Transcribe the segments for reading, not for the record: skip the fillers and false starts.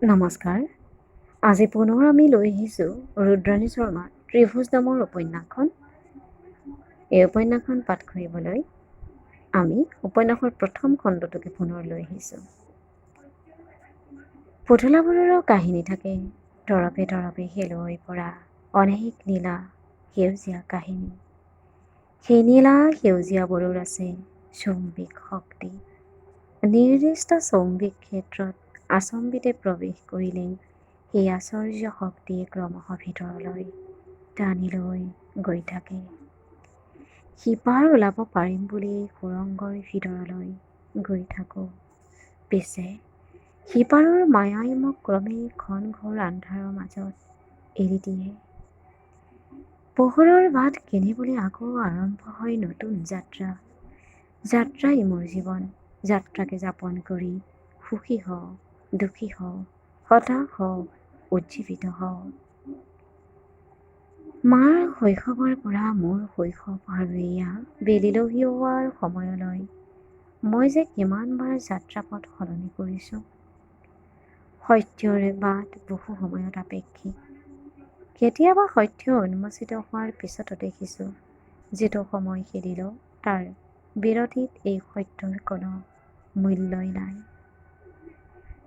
নমস্কাৰ। আজি পুনৰ আমি লৈ আহিছোঁ ৰুদ্ৰাণী শৰ্মাৰ ত্ৰিভুজ নামৰ উপন্যাসখন। এই উপন্যাসখন পাঠ কৰিবলৈ আমি উপন্যাসৰ প্ৰথম খণ্ডটোকে পুনৰ লৈ আহিছোঁ। পুতলাবোৰৰো কাহিনী থাকে তৰপে তৰপে শেলুৱৈ পৰা অনেক নীলা সেউজীয়া কাহিনী। সেই নীলা সেউজীয়াবোৰৰ আছে চৌম্বিক শক্তি। নিৰ্দিষ্ট চৌম্বিক ক্ষেত্ৰত আচম্বিতে প্ৰৱেশ কৰিলেই সেই আশ্চৰ্য শক্তিয়ে ক্ৰমশ ভিতৰলৈ টানি লৈ গৈ থাকে। সিপাৰ ওলাব পাৰিম বুলি সুৰংগৰ ভিতৰলৈ গৈ থাকোঁ। পিছে সিপাৰৰ মায়াই মোক ক্ৰমে ঘন ঘোৰ আন্ধাৰৰ মাজত এৰি দিয়ে। পোহৰৰ বাট কিনিবলৈ আকৌ আৰম্ভ হয় নতুন যাত্ৰা। যাত্ৰাই মোৰ জীৱন। যাত্ৰাকে যাপন কৰি সুখী হওঁ, দুখী হওঁ, হতাশ হওঁ, উজ্জীৱিত হওঁ। মাৰ শৈশৱৰ পৰা মোৰ শৈশৱ আৰু এয়া বেলিলহিওৱাৰ সময়লৈ মই যে কিমানবাৰ যাত্ৰাপথ সলনি কৰিছোঁ। সত্যৰ বাট বহু সময়ত আপেক্ষিক। কেতিয়াবা সত্য উন্মোচিত হোৱাৰ পিছতো দেখিছোঁ যিটো সময় খেদিলেও তাৰ বিৰতিত এই সত্যৰ কোনো মূল্যই নাই।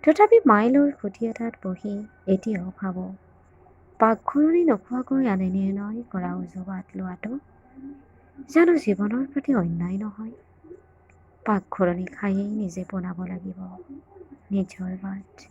তথাপি মাইলৰ খুটি এটাত বহি এতিয়াও ভাবোঁ, পাকঘূৰণি নোখোৱাকৈ আনে নিৰ্ণয় কৰা উজু বাট লোৱাটো জানো জীৱনৰ প্ৰতি অন্যায় নহয়। পাকঘূৰণি খায়েই নিজে বনাব লাগিব নিজৰ বাট।